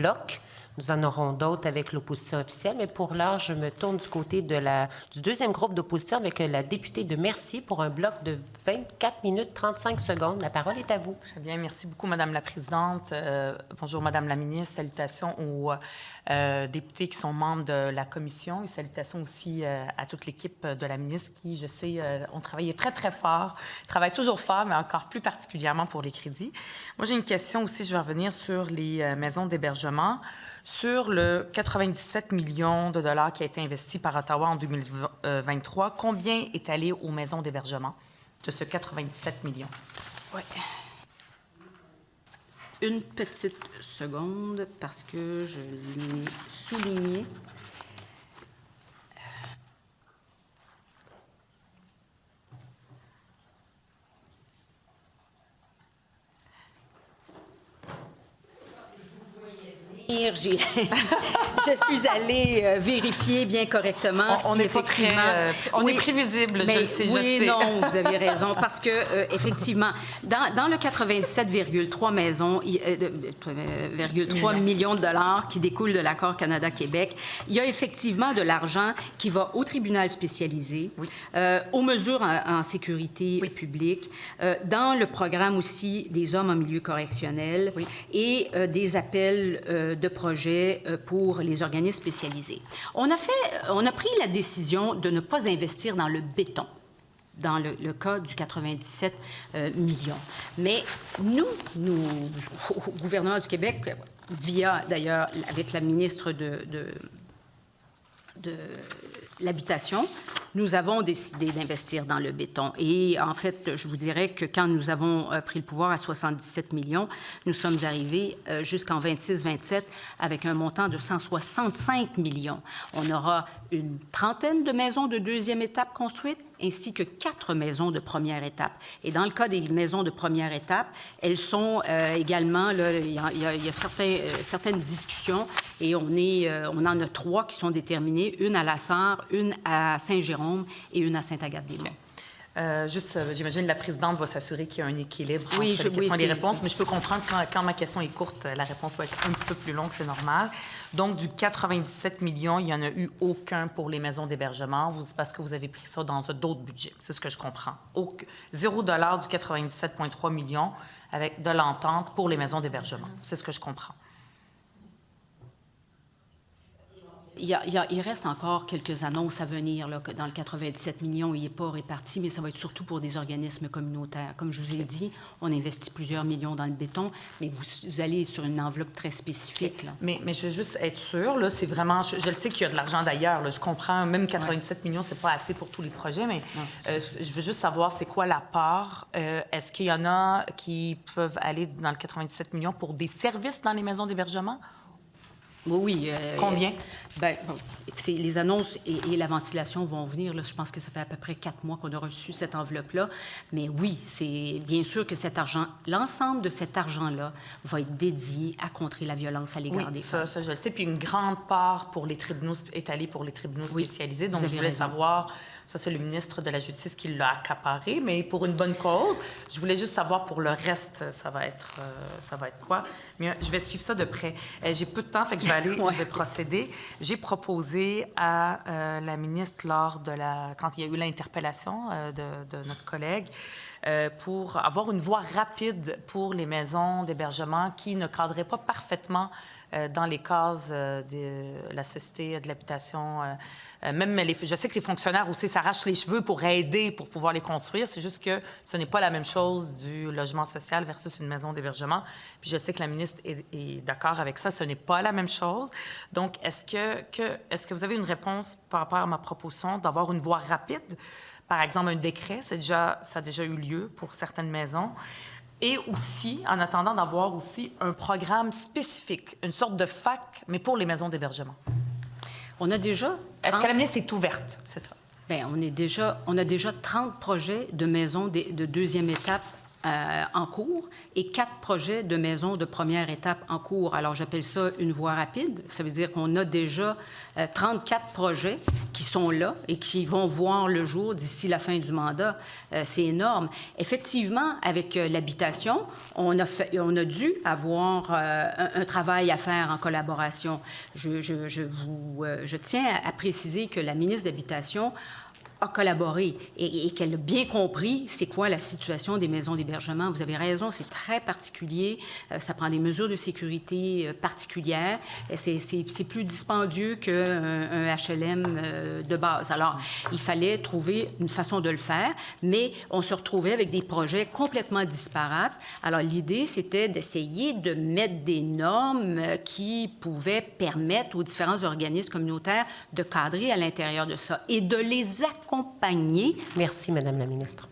bloc. Nous en aurons d'autres avec l'opposition officielle, mais pour l'heure, je me tourne du côté du deuxième groupe d'opposition avec la députée de Mercier pour un bloc de 24 minutes 35 secondes. La parole est à vous. Très bien. Merci beaucoup, Madame la Présidente. Bonjour, Madame la Ministre. Salutations aux députés qui sont membres de la Commission et salutations aussi à toute l'équipe de la ministre qui, je sais, ont travaillé très, très fort, travaillent toujours fort, mais encore plus particulièrement pour les crédits. Moi, j'ai une question aussi. Je vais revenir sur les maisons d'hébergement. Sur le 97 millions de dollars qui a été investi par Ottawa en 2023, combien est allé aux maisons d'hébergement de ce 97 millions? Oui. Une petite seconde, parce que je l'ai souligné. Je suis allée vérifier bien correctement. On n'est pas très... on est prévisible, je sais. Oui, non, vous avez raison, parce que effectivement, dans le 97,3 maisons, 3 millions de dollars qui découlent de l'accord Canada-Québec, il y a effectivement de l'argent qui va au tribunal spécialisé, oui. Aux mesures en sécurité oui. publique, dans le programme aussi des hommes en milieu correctionnel oui. et des appels de projets pour les organismes spécialisés. On a pris la décision de ne pas investir dans le béton, dans le cas du 97 millions. Mais nous, au gouvernement du Québec, via d'ailleurs avec la ministre de l'Habitation, nous avons décidé d'investir dans le béton. Et en fait, je vous dirais que quand nous avons pris le pouvoir à 77 millions, nous sommes arrivés jusqu'en 26-27 avec un montant de 165 millions. On aura une trentaine de maisons de deuxième étape construites, ainsi que 4 maisons de première étape. Et dans le cas des maisons de première étape, elles sont également, là, il y a certaines discussions, et on en a 3 qui sont déterminées, une à La Sarre, une à Saint-Jérôme et une à Sainte-Agathe-des-Monts. J'imagine la présidente va s'assurer qu'il y a un équilibre entre les questions et les réponses, mais je peux comprendre que quand ma question est courte, la réponse peut être un petit peu plus longue, c'est normal. Donc, du 97 millions, il n'y en a eu aucun pour les maisons d'hébergement parce que vous avez pris ça dans d'autres budgets. C'est ce que je comprends. 0 $ du 97,3 millions avec de l'entente pour les maisons d'hébergement. C'est ce que je comprends. Il reste encore quelques annonces à venir. Là, dans le 97 millions, il n'est pas réparti, mais ça va être surtout pour des organismes communautaires. Comme je vous ai dit, on investit plusieurs millions dans le béton, mais vous allez sur une enveloppe très spécifique. Là. Mais je veux juste être sûre, là, c'est vraiment... Je le sais qu'il y a de l'argent d'ailleurs, là, je comprends, même 97 millions, c'est pas assez pour tous les projets, mais je veux juste savoir c'est quoi la part. Est-ce qu'il y en a qui peuvent aller dans le 97 millions pour des services dans les maisons d'hébergement? Oui. Combien? Bien, bon, écoutez, les annonces et la ventilation vont venir. Là, je pense que ça fait à peu près 4 mois qu'on a reçu cette enveloppe-là. Mais oui, c'est bien sûr que cet argent, l'ensemble de cet argent-là va être dédié à contrer la violence à l'égard des femmes. Ça, je le sais. Puis une grande part pour les tribunaux est allée pour les tribunaux spécialisés. Donc, je voulais savoir... Ça, c'est le ministre de la Justice qui l'a accaparé, mais pour une bonne cause. Je voulais juste savoir pour le reste, ça va être quoi. Mais je vais suivre ça de près. J'ai peu de temps, fait que je vais procéder. J'ai proposé à la ministre quand il y a eu l'interpellation de notre collègue, pour avoir une voie rapide pour les maisons d'hébergement qui ne cadraient pas parfaitement dans les cases de la Société de l'habitation. Je sais que les fonctionnaires aussi s'arrachent les cheveux pour aider, pour pouvoir les construire. C'est juste que ce n'est pas la même chose du logement social versus une maison d'hébergement. Puis je sais que la ministre est d'accord avec ça. Ce n'est pas la même chose. Donc, est-ce que vous avez une réponse par rapport à ma proposition d'avoir une voie rapide? Par exemple, un décret, ça a déjà eu lieu pour certaines maisons. Et aussi, en attendant d'avoir aussi un programme spécifique, une sorte de fac, mais pour les maisons d'hébergement. On a déjà... Est-ce que la ministre est ouverte? C'est ça. Bien, on a déjà 30 projets de maisons de deuxième étape en cours et 4 projets de maisons de première étape en cours. Alors, j'appelle ça une voie rapide. Ça veut dire qu'on a déjà 34 projets qui sont là et qui vont voir le jour d'ici la fin du mandat. C'est énorme. Effectivement, avec l'habitation, on a dû avoir un travail à faire en collaboration. Je tiens à préciser que la ministre de l'Habitation a collaboré et qu'elle a bien compris c'est quoi la situation des maisons d'hébergement. Vous avez raison, c'est très particulier. Ça prend des mesures de sécurité particulières. C'est plus dispendieux qu'un HLM de base. Alors, il fallait trouver une façon de le faire, mais on se retrouvait avec des projets complètement disparates. Alors, l'idée, c'était d'essayer de mettre des normes qui pouvaient permettre aux différents organismes communautaires de cadrer à l'intérieur de ça et de les accompagner. Merci, Madame la ministre.